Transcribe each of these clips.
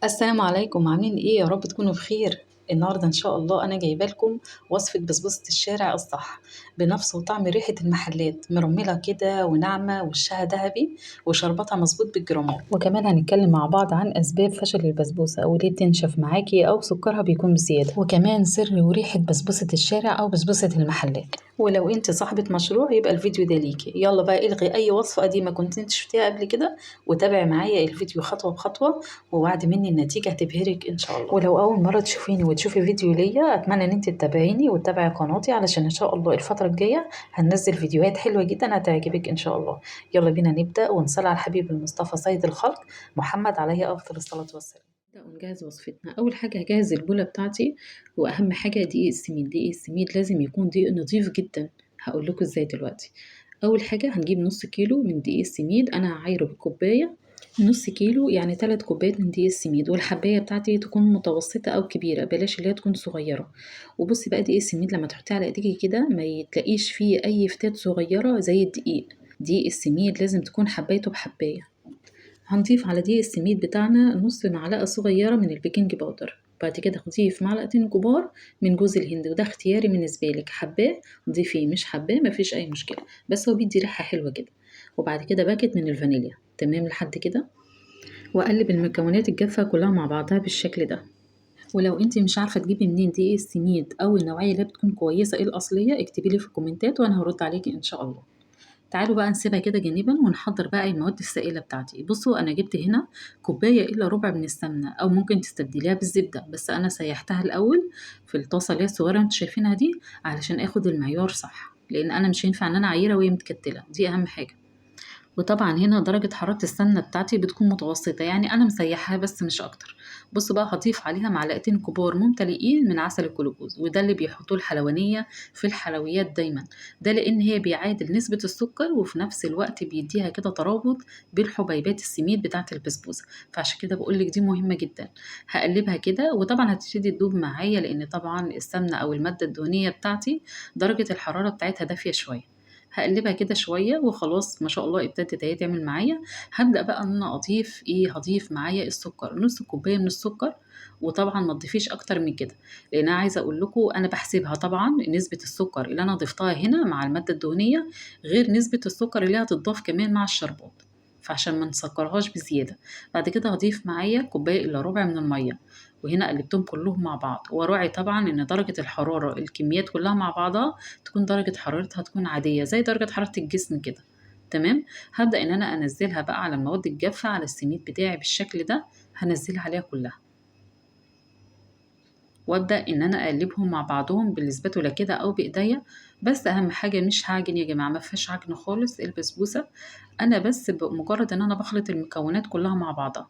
السلام عليكم، عاملين ايه؟ يا رب تكونوا بخير. النهارده ان شاء الله انا جايبه لكم وصفه بسبوسه الشارع الصح، بنفس وطعم ريحه المحلات، مرمله كده وناعمه وشها ذهبي وشربتها مظبوط بالجرامات. وكمان هنتكلم مع بعض عن اسباب فشل البسبوسه وليه تنشف معاكي او سكرها بيكون بزياده، وكمان سر وريحه بسبوسه الشارع او بسبوسه المحلات. ولو انت صاحبة مشروع يبقى الفيديو ده ليكي. يلا بقى الغي اي وصفة قديمة كنت انت شفتيها قبل كده وتابعي معايا الفيديو خطوة بخطوة، ووعد مني النتيجة هتبهرك ان شاء الله. ولو اول مرة تشوفيني وتشوفي فيديو ليا اتمنى ان انت تتابعيني وتتابعي قناتي، علشان ان شاء الله الفترة الجاية هننزل فيديوهات حلوة جدا هتعجبك ان شاء الله. يلا بينا نبدأ ونصلي على الحبيب المصطفى سيد الخلق محمد عليه افضل الصلاة والسلام. نبدأ ونجهز وصفتنا. أول حاجة هجهز البولة بتاعتي، وأهم حاجة دقيق السميد. دقيق السميد لازم يكون دقيق نظيف جدا، هقول لكم ازاي دلوقتي. أول حاجة هنجيب نص كيلو من دقيق السميد، أنا هعايره بالكوباية. نص كيلو يعني 3 كوبايات من دقيق السميد، والحباية بتاعتي تكون متوسطة أو كبيرة، بلاش اللي هي تكون صغيرة. وبصي بقى دقيق السميد لما تحطيه على ايديكي كده ما يتلاقيش فيه أي فتات صغيرة زي الدقيق. دقيق السميد لازم تكون حبايته بحباية. هنضيف على دقيق السميد بتاعنا نص معلقة صغيرة من البيكنج باودر، بعد كده هضيف معلقتين كبار من جوز الهند، وده اختياري بالنسبة لك، حباه ضيفيه مش حباه مفيش أي مشكلة، بس هو بيدي ريحة حلوة كده. وبعد كده باكت من الفانيليا. تمام لحد كده، وأقلب المكونات الجافة كلها مع بعضها بالشكل ده. ولو انتي مش عارفة تجيبي منين دقيق السميد أو النوعية اللي بتكون كويسة ايه الأصلية، اكتبيلي في الكومنتات وأنا هرد عليكي إن شاء الله. تعالوا بقى نسيبها كده جانبا ونحضر بقى المواد السائلة بتاعتي. بصوا أنا جبت هنا كوباية إلا ربع من السمنة، أو ممكن تستبدليها بالزبدة، بس أنا سيحتها الأول في الطاسة اللي هي الصغيرة اللي انتوا شايفينها دي، علشان آخد المعيار صح، لأن أنا مش هينفع إن أنا أعيرها وهي متكتلة، دي أهم حاجة. وطبعا هنا درجة حرارة السمنة بتاعتي بتكون متوسطة، يعني أنا مسيحاها بس مش أكتر. بصوا بقى هضيف عليها معلقتين كبار ممتلئين من عسل الجلوكوز، وده اللي بيحطوه الحلوانية في الحلويات دايما، ده لأن هي بيعادل نسبة السكر وفي نفس الوقت بيديها كده ترابط بالحبيبات السميد بتاعة البسبوسة، فعشان كده بقولك دي مهمة جدا. هقلبها كده وطبعا هتبتدي تدوب معايا، لأن طبعا السمنة أو المادة الدهنية بتاعتي درجة الحرارة بتاعتها دافية شوية. هقلبها كده شوية وخلاص ما شاء الله ابتدت اهي تعمل معايا. هبدأ بقى ان انا اضيف ايه، هضيف معايا السكر، نص كوباية من السكر. وطبعا ما تضيفيش اكتر من كده، لان انا عايزه اقول لكم انا بحسبها طبعا نسبه السكر اللي انا ضفتها هنا مع الماده الدهنيه غير نسبه السكر اللي هتضاف كمان مع الشربات، فعشان ما نسكرهاش بزياده. بعد كده هضيف معايا كوبايه الا ربع من الميه، وهنا قلبتهم كلهم مع بعض، وراعي طبعا ان درجه الحراره الكميات كلها مع بعضها تكون درجة حرارتها تكون عادية زي درجة حرارة الجسم كده. تمام. هبدأ ان انا انزلها بقى على المواد الجافة على السميد بتاعي بالشكل ده، هنزلها عليها كلها، وابدأ ان انا اقلبهم مع بعضهم بالسباتولا كده او بايديا. بس اهم حاجة مش هعجن يا جماعة، ما فيهاش عجن خالص البسبوسة، انا بس بمجرد ان انا بخلط المكونات كلها مع بعضها.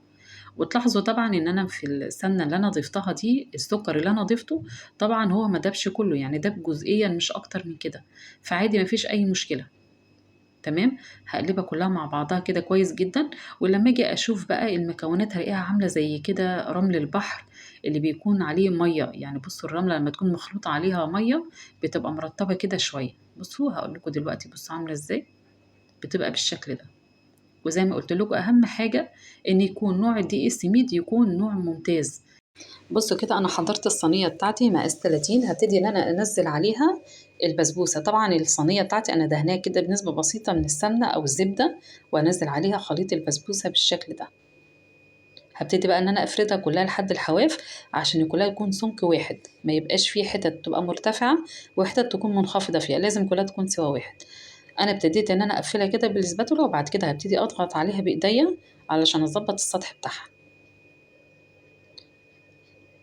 وتلاحظوا طبعا ان انا في السمنه اللي انا ضفتها دي، السكر اللي انا ضفته طبعا هو ما دابش كله، يعني داب جزئيا مش اكتر من كده، فعادي مفيش اي مشكله. تمام. هقلبها كلها مع بعضها كده كويس جدا. ولما اجي اشوف بقى المكونات هلاقيها عامله زي كده رمل البحر اللي بيكون عليه ميه، يعني بصوا الرمله لما تكون مخلوط عليها ميه بتبقى مرطبه كده شويه. بصوا هقول لكم دلوقتي، بصوا عامله ازاي، بتبقى بالشكل ده. وزي ما قلت لكم اهم حاجه ان يكون نوع الدقيق السميد يكون نوع ممتاز. بصوا كده انا حضرت الصينيه بتاعتي مقاس 30، هبتدي ان انا انزل عليها البسبوسه. طبعا الصينيه بتاعتي انا دهناها كده بنسبه بسيطه من السمنه او الزبده، وانزل عليها خليط البسبوسه بالشكل ده. هبتدي بقى ان انا افردها كلها لحد الحواف، عشان كلها يكون سمك واحد، ما يبقاش فيه حتت تبقى مرتفعه وحتت تكون منخفضه فيها، لازم كلها تكون سوا واحد. انا ابتديت ان انا اقفلها كده بالسباتولا، وبعد كده هبتدي اضغط عليها بايديا علشان اظبط السطح بتاعها.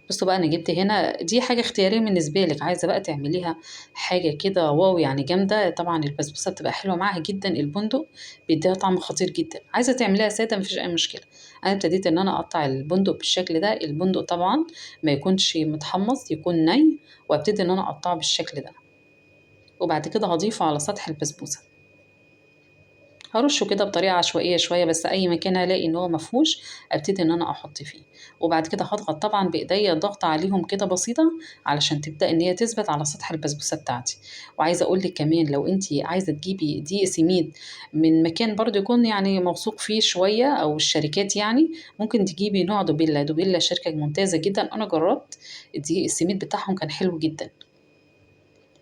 بصوا بقى انا جبت هنا، دي حاجه اختياريه بالنسبه لك، عايزه بقى تعمليها حاجه كده واو يعني جامده، طبعا البسبوسه بتبقى حلوه معاها جدا، البندق بيديها طعم خطير جدا. عايزه تعمليها ساده مفيش اي مشكله. انا ابتديت ان انا اقطع البندق بالشكل ده، البندق طبعا ما يكونش متحمص، يكون ني، وابتدي ان انا اقطعه بالشكل ده، وبعد كده هضيفه على سطح البسبوسه. هرشه كده بطريقة عشوائية شوية، بس أي مكان هلاقي إن هو مفهوش أبتدي إن أنا أحط فيه. وبعد كده هضغط طبعا بإيديا ضغطة عليهم كده بسيطة علشان تبدأ إن هي تثبت على سطح البسبوسة بتاعتي. وعايزة أقولك كمان لو انتي عايزة تجيبي دقيق سميد من مكان برضو يكون يعني موثوق فيه شوية، أو الشركات يعني، ممكن تجيبي نوع دوبيلا. دوبيلا شركة ممتازة جدا، أنا جربت الدقيق السميد بتاعهم كان حلو جدا.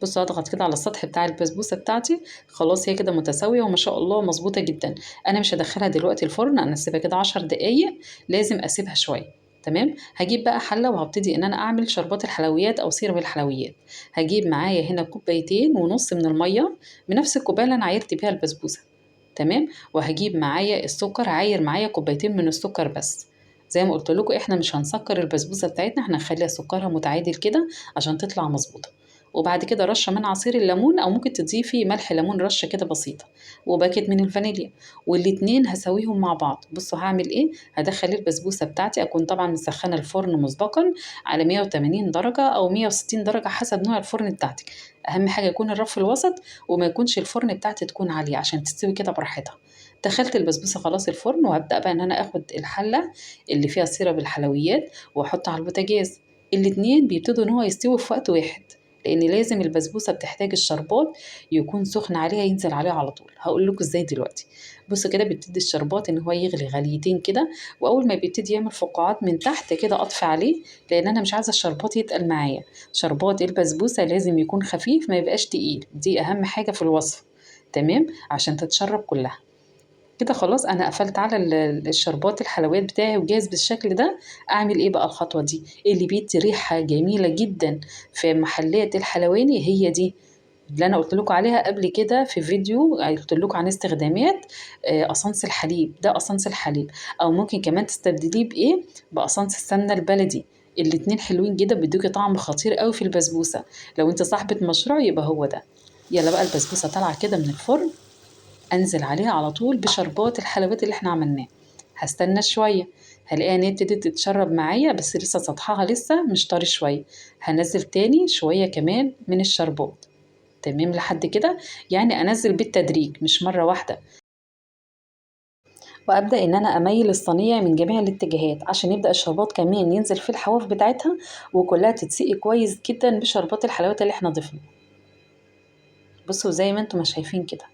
بصوا هضغط كده على السطح بتاع البسبوسه بتاعتي، خلاص هي كده متساويه وما شاء الله مظبوطه جدا. انا مش هدخلها دلوقتي الفرن، انا اسيبها كده 10 دقايق، لازم اسيبها شويه. تمام. هجيب بقى حله وهبتدي ان انا اعمل شربات الحلويات او سيرب الحلويات. هجيب معايا هنا كوبايتين ونص من الميه، بنفس الكوبايه اللي انا عايرت بيها البسبوسه. تمام. وهجيب معايا السكر، عاير معايا كوبايتين من السكر بس. زي ما قلت لكم احنا مش هنسكر البسبوسه بتاعتنا، احنا هنخليها سكرها متعادل كده عشان تطلع مظبوطه. وبعد كده رشة من عصير الليمون، أو ممكن تضيفي ملح ليمون رشة كده بسيطة، وباكت من الفانيليا. والاتنين هسويهم مع بعض. بصوا هعمل ايه، هدخل البسبوسة بتاعتي، أكون طبعا مسخنة الفرن مسبقا على 180 درجة أو 160 درجة حسب نوع الفرن بتاعتك. أهم حاجة يكون الرف الوسط، وما يكونش الفرن بتاعتي تكون عالية عشان تستوي كده براحتها. دخلت البسبوسة خلاص الفرن، وهبدأ بقى ان انا اخد الحلة اللي فيها سيرب الحلويات واحطها على البوتاجاز. الاتنين بيبتدوا ان هو يستوي في وقت واحد، لان لازم البسبوسه بتحتاج الشربات يكون سخن عليها ينزل عليها على طول. هقول لكم ازاي دلوقتي. بصوا كده بيبتدي الشربات ان هو يغلي غليتين كده، واول ما بيبتدي يعمل فقاعات من تحت كده اطفي عليه، لان انا مش عايزه الشربات يتقل معايا. شربات البسبوسه لازم يكون خفيف، ما يبقاش تقيل، دي اهم حاجه في الوصف. تمام. عشان تتشرب كلها. كده خلاص انا قفلت على الشربات الحلويات بتاعي وجاهز بالشكل ده. اعمل ايه بقى الخطوه دي اللي بيدي ريحه جميله جدا في محلات الحلواني؟ هي دي اللي انا قلت لكم عليها قبل كده في فيديو، قلت لكم عن استخدامات قصنص الحليب. ده قصنص الحليب، او ممكن كمان تستبدليه بايه، بقصنص السمنه البلدي. الاتنين حلوين جدا، بيدوكي طعم خطير قوي في البسبوسه. لو انت صاحبه مشروع يبقى هو ده. يلا بقى البسبوسه طالعه كده من الفرن، انزل عليها على طول بشربات الحلويات اللي احنا عملناه. هستنى شويه، هلاقيها ان هي ابتدت تتشرب معايا، بس لسه سطحها لسه مش طري شويه. هنزل تاني شويه كمان من الشربات. تمام لحد كده، يعني انزل بالتدريج مش مره واحده. وابدا ان انا اميل الصينيه من جميع الاتجاهات عشان يبدا الشربات كمان ينزل في الحواف بتاعتها، وكلها تتسقي كويس جدا بشربات الحلويات اللي احنا ضفنا. بصوا زي ما انتم ما شايفين كده.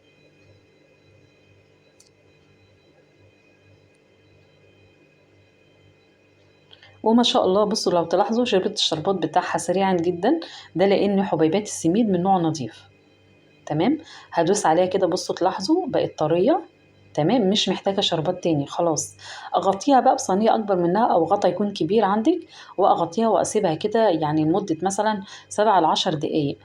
وما شاء الله بصوا لو تلاحظوا شربت الشربات بتاعها سريعا جدا، ده لان حبيبات السميد من نوع نظيف. تمام. هدوس عليها كده، بصوا تلاحظوا بقت طرية. تمام، مش محتاجة شربات تاني خلاص. اغطيها بقى بصينية اكبر منها، او غطا يكون كبير عندك، واغطيها واسيبها كده يعني لمدة مثلا 7 ل10 دقايق.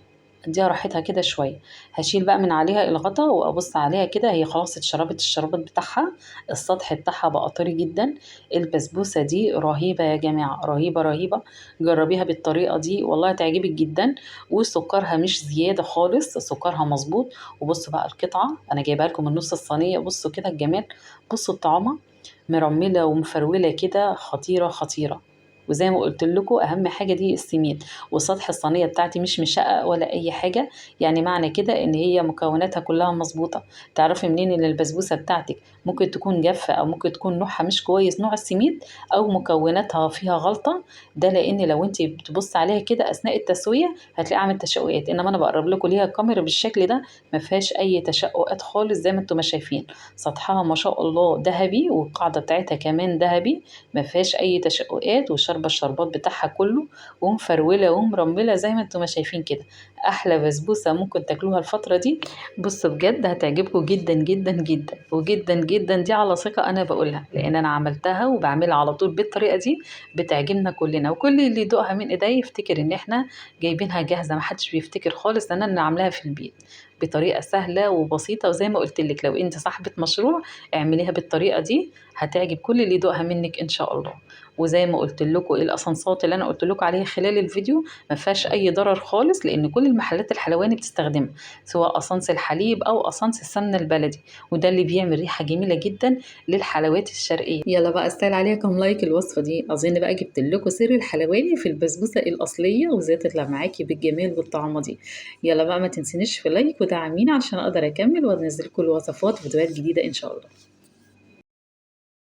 اديها راحتها كده شويه. هشيل بقى من عليها الغطا وابص عليها كده، هي خلاص اتشربت الشربات بتاعها. السطح بتاعها بقى طري جدا. البسبوسه دي رهيبه يا جماعه، رهيبه رهيبه. جربيها بالطريقه دي والله تعجبك جدا. وسكرها مش زياده خالص، سكرها مظبوط. وبصوا بقى القطعه انا جايبها لكم من نص الصينيه، بصوا كده الجمال. بصوا الطعامه مرمله ومفروله كده، خطيره خطيره. وزي ما قلت لكم اهم حاجه دي السميد. وسطح الصينيه بتاعتي مش مشقق ولا اي حاجه، يعني معنى كده ان هي مكوناتها كلها مظبوطه. تعرفي منين ان البسبوسه بتاعتك ممكن تكون جافه، او ممكن تكون نوعها مش كويس نوع السميد، او مكوناتها فيها غلطه؟ ده لان لو انت بتبص عليها كده اثناء التسويه هتلاقي عامل تشققات، انما انا بقرب لكم ليها الكاميرا بالشكل ده ما فيهاش اي تشققات خالص زي ما انتم ما شايفين. سطحها ما شاء الله ذهبي، والقاعده بتاعتها كمان ذهبي، ما فيهاش اي تشققات، وشاربه الشربات بتاعها كله، ومفروله ومرمله زي ما انتم ما شايفين كده. احلى بسبوسه ممكن تاكلوها الفتره دي. بصوا بجد هتعجبكم جدا جدا جدا وجدا جدا، دي على ثقه انا بقولها، لان انا عملتها وبعملها على طول بالطريقه دي. بتعجبنا كلنا، وكل اللي يدوقها من ايدي يفتكر ان احنا جايبينها جاهزه. محدش بيفتكر خالص ان انا عاملاها في البيت بطريقه سهله وبسيطه. وزي ما قلت لك لو انت صاحبه مشروع اعمليها بالطريقه دي، هتعجب كل اللي يدوقها منك ان شاء الله. وزي ما قلت لكم الاسانسات اللي انا قلت لكم عليها خلال الفيديو ما فيهاش اي ضرر خالص، لان كل المحلات الحلواني بتستخدمها، سواء اسانس الحليب او اسانس السمنه البلدي، وده اللي بيعمل ريحه جميله جدا للحلويات الشرقيه. يلا بقى استاهل عليها كم لايك الوصفه دي. اظن بقى جبت لكم سر الحلواني في البسبوسه الاصليه، وازاي تطلع معاكي بالجمال والطعمه دي. يلا بقى ما تنسينيش في لايك ودعميني عشان اقدر اكمل وانزل كل وصفات فيديوهات جديده ان شاء الله.